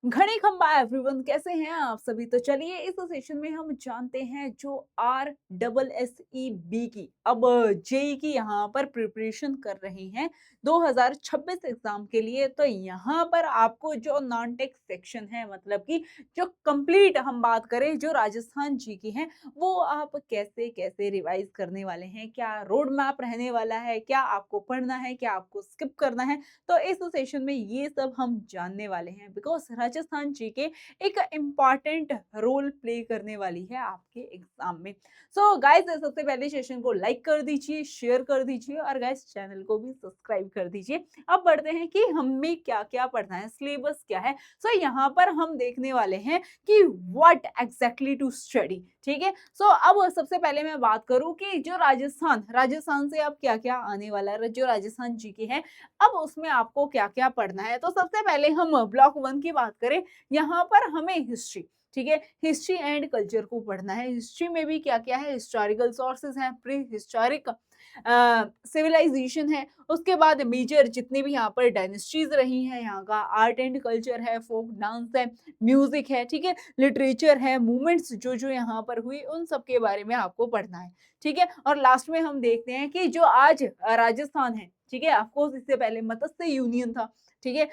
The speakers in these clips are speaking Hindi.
घड़ी खंबा एवरीवन, कैसे हैं आप सभी। तो चलिए इस सेशन में हम जानते हैं जो RSSEB की अब जेई की यहाँ पर प्रिपरेशन कर रहे हैं 2026 एग्जाम के लिए। तो यहाँ पर आपको जो नॉन टेक सेक्शन है, मतलब कि जो कंप्लीट हम बात करें जो राजस्थान जी की है, वो आप कैसे कैसे रिवाइज करने वाले हैं, क्या रोड मैप रहने वाला है, क्या आपको पढ़ना है, क्या आपको स्किप करना है। तो इस सेशन में ये सब हम जानने वाले हैं, बिकॉज राजस्थान जीके एक इम्पॉर्टेंट रोल प्ले करने वाली है आपके एग्जाम में। सो गाइस, सबसे पहले सेशन को लाइक कर दीजिए, शेयर कर दीजिए और गाइस चैनल को भी सब्सक्राइब कर दीजिए। अब बढ़ते हैं कि हमें क्या क्या पढ़ना है, सिलेबस क्या है। सो यहाँ पर हम देखने वाले हैं कि व्हाट एग्जैक्टली टू स्टडी। ठीक है, सो अब सबसे पहले मैं बात करूं कि जो राजस्थान से अब क्या क्या आने वाला है, जो राजस्थान जीके है अब उसमें आपको क्या-क्या पढ़ना है। तो सबसे पहले हम ब्लॉक 1 की बात करें, यहाँ पर हमें हिस्ट्री, ठीक है, हिस्ट्री एंड कल्चर को पढ़ना है। हिस्ट्री में भी क्या-क्या है, हिस्टोरिकल सोर्सेस हैं, प्री हिस्टोरिक सिविलाइजेशन है, उसके बाद मेजर जितनी भी यहाँ पर डायनेस्टीज रही हैं, यहाँ का आर्ट एंड कल्चर है, फोक डांस है, म्यूजिक है, ठीक है, लिटरेचर है, मूवमेंट्स जो यहाँ पर हुई उन सब के बारे में आपको पढ़ना है। ठीक है, और लास्ट में हम देखते हैं कि जो आज राजस्थान है, ठीक है, ऑफकोर्स इससे पहले मत्स्य यूनियन था। ठीक है,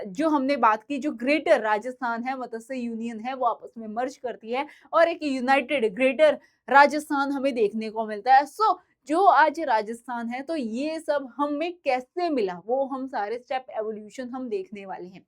जो हमने बात की, जो ग्रेटर राजस्थान है, मत्स्य यूनियन है, वो आपस में मर्ज करती है और एक यूनाइटेड ग्रेटर राजस्थान हमें देखने को मिलता है। सो जो आज राजस्थान है, तो ये सब हमें कैसे मिला, वो हम सारे स्टेप एवोल्यूशन हम देखने वाले हैं।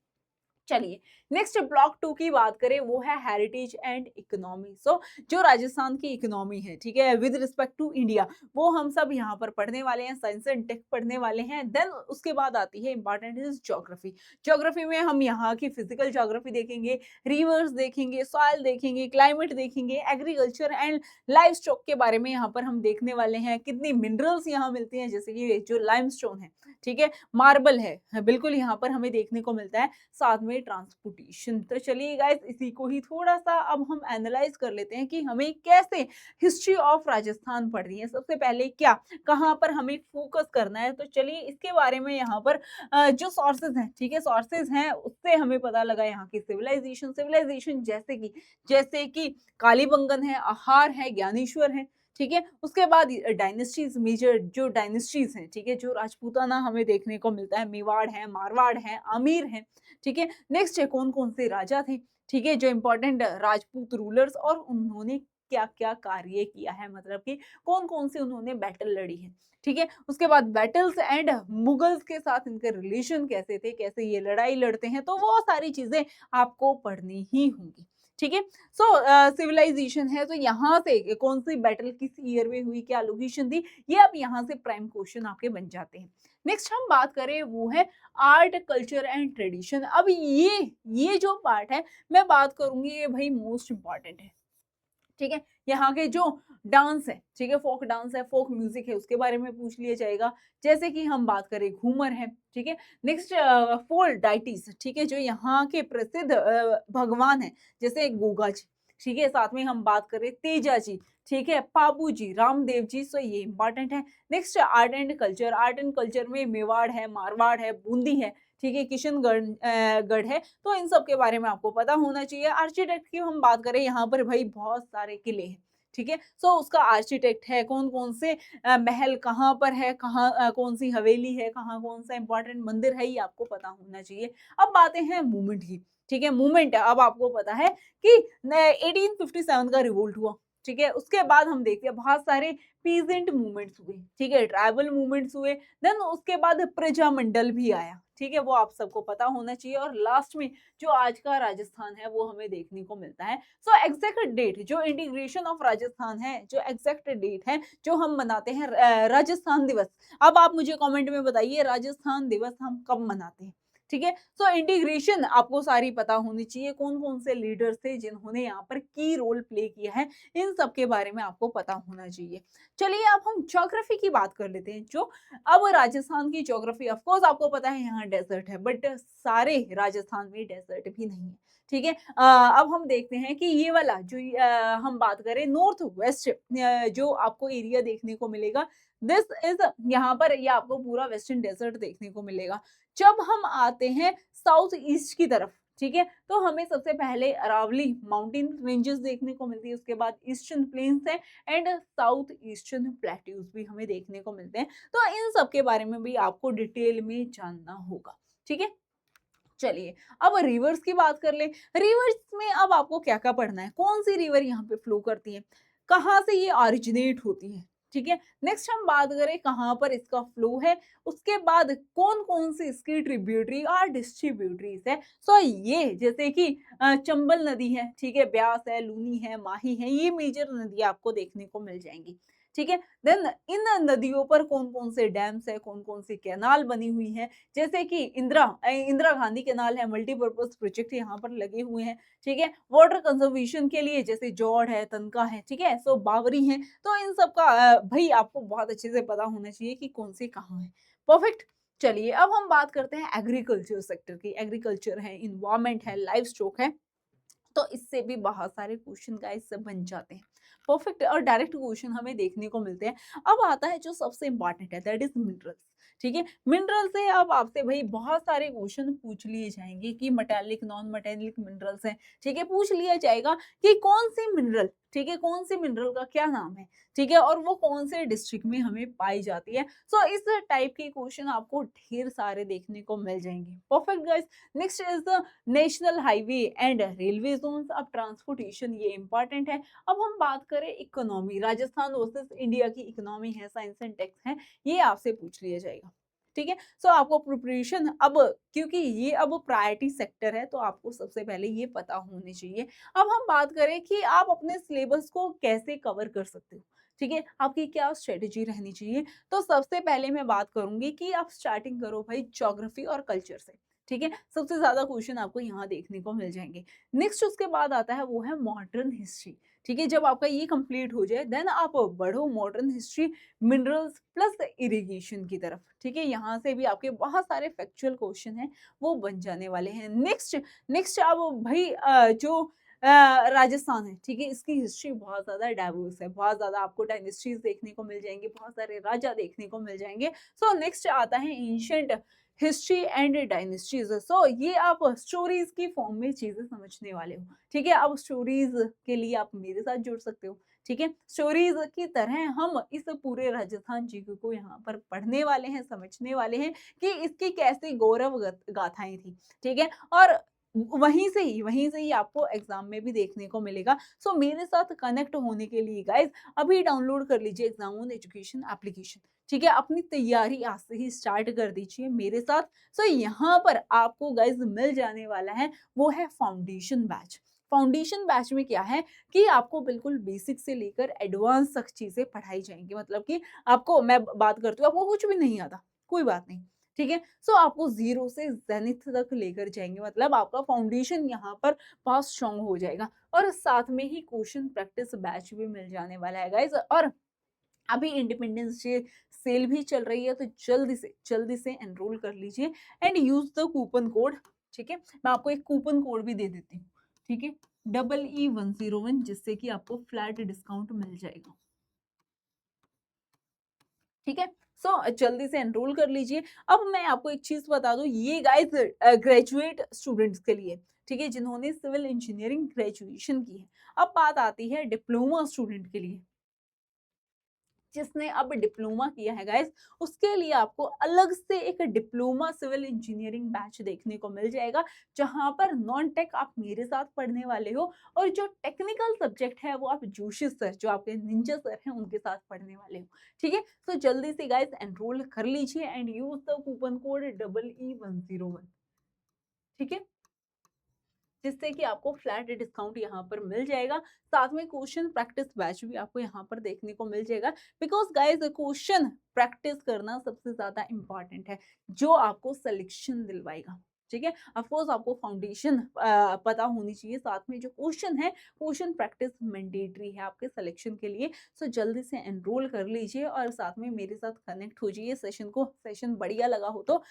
चलिए नेक्स्ट ब्लॉक 2 की बात करें, वो है हेरिटेज एंड इकोनॉमी। सो जो राजस्थान की इकोनॉमी है, ठीक है, विद रिस्पेक्ट टू इंडिया, वो हम सब यहाँ पर पढ़ने वाले हैं, साइंस एंड टेक पढ़ने वाले हैं। देन उसके बाद आती है इंपॉर्टेंट इज ज्योग्राफी। ज्योग्राफी में हम यहाँ की फिजिकल ज्योग्राफी देखेंगे, रिवर्स देखेंगे, सॉइल देखेंगे, क्लाइमेट देखेंगे, एग्रीकल्चर एंड लाइफ स्टॉक के बारे में यहाँ पर हम देखने वाले हैं, कितनी मिनरल्स यहाँ मिलती हैं, जैसे कि जो लाइमस्टोन है, ठीक है, मार्बल है, बिल्कुल यहाँ पर हमें देखने को मिलता है, साथ में ट्रांसपोर्टेशन। तो चलिए गाइस, इसी को ही थोड़ा सा अब हम एनालाइज कर लेते हैं कि हमें कैसे हिस्ट्री ऑफ राजस्थान पढ़नी है। सबसे पहले क्या, कहाँ पर हमें फोकस करना है, तो चलिए इसके बारे में यहाँ पर जो सोर्सेज हैं, ठीक है, सोर्सेज हैं, उससे हमें पता लगा यहाँ की सिविलाइजेशन जैसे कि कालीबंगन है, आहार है, ज्ञानेश्वर है, ठीक है, उसके बाद डायनेस्टीज, मेजर जो डायनेस्टीज हैं, ठीक है, जो राजपूताना हमें देखने को मिलता है, मेवाड़ है, मारवाड़ है, आमिर है, ठीक है। नेक्स्ट है कौन कौन से राजा थे, ठीक है, जो इंपॉर्टेंट राजपूत रूलर्स, और उन्होंने क्या क्या कार्य किया है, मतलब कि कौन कौन से उन्होंने बैटल लड़ी है, ठीक है। उसके बाद बैटल्स एंड मुगल्स के साथ इनके रिलेशन कैसे थे, कैसे ये लड़ाई लड़ते हैं, तो वो सारी चीजें आपको पढ़नी ही होंगी। ठीक है, सो सिविलाइजेशन है, तो यहाँ से कौन सी बैटल किस ईयर में हुई, क्या लोकेशन थी, ये अब यहाँ से प्राइम क्वेश्चन आपके बन जाते हैं। नेक्स्ट हम बात करें, वो है आर्ट कल्चर एंड ट्रेडिशन। अब ये जो पार्ट है, मैं बात करूंगी, ये भाई मोस्ट इंपॉर्टेंट है। ठीक है, यहाँ के जो डांस है, ठीक है, फोक डांस है, फोक म्यूजिक है, उसके बारे में पूछ लिया जाएगा। जैसे कि हम बात करें घूमर है, ठीक है। नेक्स्ट फोल डाइटिस, ठीक है, जो यहाँ के प्रसिद्ध भगवान है, जैसे गोगा जी, ठीक है, साथ में हम बात करें तेजा जी, ठीक है, पाबू जी, रामदेव जी, सो ये इंपॉर्टेंट है। Next art and culture, art and culture में मेवाड़ है, मारवाड़ है, बूंदी है, ठीक है, किशनगढ़ गढ़ है, तो इन सब के बारे में आपको पता होना चाहिए। आर्किटेक्ट की हम बात करें, यहाँ पर भाई बहुत सारे किले हैं, ठीक है, सो उसका आर्किटेक्ट है, कौन कौन से महल कहाँ पर है, कहाँ कौन सी हवेली है, कहाँ कौन सा इंपॉर्टेंट मंदिर है, ये आपको पता होना चाहिए। अब बातें हैं मूवमेंट की, ठीक है, मूवमेंट अब आपको पता है कि 1857 का रिवोल्ट हुआ, ठीक है, उसके बाद हम देखते हैं बहुत सारे पीजेंट मूवमेंट्स हुए, ठीक है, ट्राइबल मूवमेंट्स हुए, देन उसके बाद प्रजामंडल भी आया, ठीक है, वो आप सबको पता होना चाहिए। और लास्ट में जो आज का राजस्थान है, वो हमें देखने को मिलता है। सो एग्जैक्ट डेट, जो इंटीग्रेशन ऑफ राजस्थान है, जो एग्जैक्ट डेट है, जो हम मनाते हैं राजस्थान दिवस, अब आप मुझे कमेंट में बताइए राजस्थान दिवस हम कब मनाते हैं। ठीक है, सो इंटीग्रेशन आपको सारी पता होनी चाहिए, कौन कौन से लीडर्स थे जिन्होंने यहाँ पर की रोल प्ले किया है, इन सब के बारे में आपको पता होना चाहिए। चलिए अब हम ज्योग्राफी की बात कर लेते हैं। जो अब राजस्थान की ज्योग्राफी, ऑफ कोर्स आपको पता है यहाँ डेजर्ट है, बट सारे राजस्थान में डेजर्ट भी नहीं है, ठीक है। अब हम देखते हैं कि ये वाला जो हम बात करें नॉर्थ वेस्ट, जो आपको एरिया देखने को मिलेगा, दिस इज, यहाँ पर ये आपको पूरा वेस्टर्न डेजर्ट देखने को मिलेगा। जब हम आते हैं साउथ ईस्ट की तरफ, ठीक है, तो हमें सबसे पहले अरावली माउंटेन रेंजेस देखने को मिलती है, उसके बाद ईस्टर्न प्लेन्स है एंड साउथ ईस्टर्न प्लेट्यूज भी हमें देखने को मिलते हैं। तो इन सब के बारे में भी आपको डिटेल में जानना होगा। ठीक है, चलिए अब रिवर्स की बात कर ले। रिवर्स में अब आपको क्या क्या पढ़ना है, कौन सी रिवर यहाँ पे फ्लो करती है, कहाँ से ये ऑरिजिनेट होती है। ठीक है, नेक्स्ट हम बात करें कहाँ पर इसका फ्लो है, उसके बाद कौन कौन सी इसकी ट्रिब्यूटरी और डिस्ट्रीब्यूटरीज है। सो ये जैसे कि चंबल नदी है, ठीक है, ब्यास है, लूनी है, माही है, ये मेजर नदी आपको देखने को मिल जाएंगी। ठीक है, देन इन नदियों पर कौन कौन से डैम्स है, कौन कौन सी कैनाल बनी हुई है, जैसे कि इंदिरा गांधी कैनाल है, मल्टीपर्पज प्रोजेक्ट यहाँ पर लगे हुए हैं। ठीक है, वाटर कंजर्वेशन के लिए जैसे जौड़ है, तनका है, ठीक है, सो बावरी है। तो इन सब का भाई आपको बहुत अच्छे से पता होना चाहिए कि कौन सी कहाँ है। परफेक्ट। चलिए अब हम बात करते हैं एग्रीकल्चर सेक्टर की। एग्रीकल्चर है, इन्वायरमेंट है, लाइफ स्टॉक है, तो इससे भी बहुत सारे क्वेश्चन गाइस बन जाते हैं। परफेक्ट, और डायरेक्ट क्वेश्चन हमें देखने को मिलते हैं। अब आता है जो सबसे इंपॉर्टेंट है, दैट इज मिनरल्स। ठीक है, मिनरल से अब आपसे भाई बहुत सारे क्वेश्चन पूछ लिए जाएंगे कि मेटालिक नॉन मेटालिक मिनरल्स हैं। ठीक है, पूछ लिया जाएगा कि कौन सी मिनरल, ठीक है, कौन सी मिनरल का क्या नाम है, ठीक है, और वो कौन से डिस्ट्रिक्ट में हमें पाई जाती है। सो इस टाइप के क्वेश्चन आपको ढेर सारे देखने को मिल जाएंगे। Perfect guys, next is the national highway and railway zones. अब ट्रांसपोर्टेशन ये इंपॉर्टेंट है। अब हम बात करें इकोनॉमी, राजस्थान वर्सेस इंडिया की इकोनॉमी है, साइंस एंड टेक्स है, ये आपसे पूछ लिया जाएगा। ठीक है, सो आपको प्रिपरेशन अब, क्योंकि ये अब प्रायोरिटी सेक्टर है, तो आपको सबसे पहले ये पता होनी चाहिए। अब हम बात करें कि आप अपने सिलेबस को कैसे कवर कर सकते हो। ठीक है, आपकी क्या स्ट्रेटेजी रहनी चाहिए। तो सबसे पहले मैं बात करूंगी कि आप स्टार्टिंग करो भाई ज्योग्राफी और कल्चर से। ठीक है, सबसे ज्यादा क्वेश्चन आपको यहाँ देखने को मिल जाएंगे। नेक्स्ट उसके बाद आता है वो है मॉडर्न हिस्ट्री। ठीक है, जब आपका ये कंप्लीट हो जाए देन आप बढ़ो modern history, minerals plus irrigation की तरफ। ठीक है, यहाँ से भी आपके बहुत सारे फैक्चुअल क्वेश्चन हैं वो बन जाने वाले हैं। नेक्स्ट नेक्स्ट अब भाई जो राजस्थान है, ठीक है, इसकी हिस्ट्री बहुत ज्यादा डाइवर्स है, बहुत ज्यादा आपको डायनेस्टीज देखने को मिल जाएंगे, बहुत सारे राजा देखने को मिल जाएंगे। सो नेक्स्ट आता है एंशिएंट हिस्ट्री एंड डायनेस्टीज। सो ये आप स्टोरीज की फॉर्म में चीजें समझने वाले हो। ठीक है, अब स्टोरीज के लिए आप मेरे साथ जुड़ सकते हो। ठीक है, स्टोरीज की तरह हम इस पूरे राजस्थान जी को यहाँ पर पढ़ने वाले हैं, समझने वाले हैं कि इसकी कैसी गौरव गाथाएं थी। ठीक है, और वहीं से ही आपको एग्जाम में भी देखने को मिलेगा। सो मेरे साथ कनेक्ट होने के लिए गाइज अभी डाउनलोड कर लीजिए एग्जाम ऑन एजुकेशन एप्लीकेशन। ठीक है, अपनी तैयारी आज से ही स्टार्ट कर दीजिए मेरे साथ। सो यहाँ पर आपको गाइज मिल जाने वाला है वो है फाउंडेशन बैच। फाउंडेशन बैच में क्या है कि आपको बिल्कुल बेसिक से लेकर एडवांस तक चीजें पढ़ाई जाएंगी। मतलब कि आपको, मैं बात करती हूँ, आपको कुछ भी नहीं आता, कोई बात नहीं। ठीक है, सो आपको जीरो से जेनिथ तक लेकर जाएंगे, मतलब आपका फाउंडेशन यहाँ पर बहुत स्ट्रॉन्ग हो जाएगा। और साथ में ही क्वेश्चन प्रैक्टिस बैच भी मिल जाने वाला है गाइज। और अभी इंडिपेंडेंस डे सेल भी चल रही है, तो जल्दी से एनरोल कर लीजिए and use the coupon code. ठीक है, मैं आपको एक कूपन कोड भी दे देती हूँ। ठीक है, EE101, जिससे कि आपको फ्लैट डिस्काउंट मिल जाएगा। ठीक है, सो जल्दी से एनरोल कर लीजिए। अब मैं आपको एक चीज बता दूं, ये गाइस ग्रेजुएट स्टूडेंट्स के लिए, ठीक है, जिन्होंने सिविल इंजीनियरिंग ग्रेजुएशन की है। अब बात आती है डिप्लोमा स्टूडेंट के लिए। जिसने अब डिप्लोमा किया है गाइस, उसके लिए आपको अलग से एक डिप्लोमा सिविल इंजीनियरिंग बैच देखने को मिल जाएगा, जहां पर नॉन टेक आप मेरे साथ पढ़ने वाले हो, और जो टेक्निकल सब्जेक्ट है वो आप जोशी सर, जो आपके निंजा सर हैं, उनके साथ पढ़ने वाले हो। ठीक है, तो जल्दी से गाइस एनरोल कर लीजिए and use the coupon code EE101। ठीक है, जिससे कि आपको फ्लैट डिस्काउंट यहाँ पर मिल जाएगा। साथ में क्वेश्चन प्रैक्टिस बैच भी आपको यहाँ पर देखने को मिल जाएगा, बिकॉज गाइस क्वेश्चन प्रैक्टिस करना सबसे ज्यादा इंपॉर्टेंट है, जो आपको सिलेक्शन दिलवाएगा। ठीक है, ऑफकोर्स आपको फाउंडेशन पता होनी चाहिए, साथ में जो क्वेश्चन है, क्वेश्चन प्रैक्टिस मैंडेटरी है आपके सिलेक्शन के लिए। सो जल्दी से एनरोल कर लीजिए और साथ में मेरे साथ कनेक्ट हो जाइए। सेशन बढ़िया लगा हो तो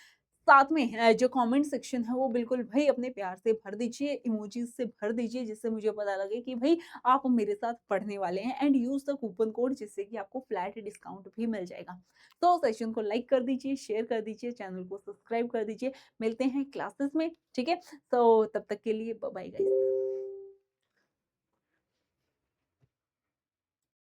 साथ में जो कमेंट सेक्शन है वो बिल्कुल भाई अपने प्यार से भर दीजिए, इमोजीज़ से भर दीजिए, जिससे मुझे पता लगे कि भाई आप मेरे साथ पढ़ने वाले हैं, and use the coupon code जिससे कि आपको फ्लैट डिस्काउंट भी मिल जाएगा। तो सेशन को लाइक कर दीजिए, शेयर कर दीजिए, चैनल को सब्सक्राइब कर दीजिए। मिलते हैं क्लासेस में, ठीक है? तो तब तक के लिए बाय बाय गाइस।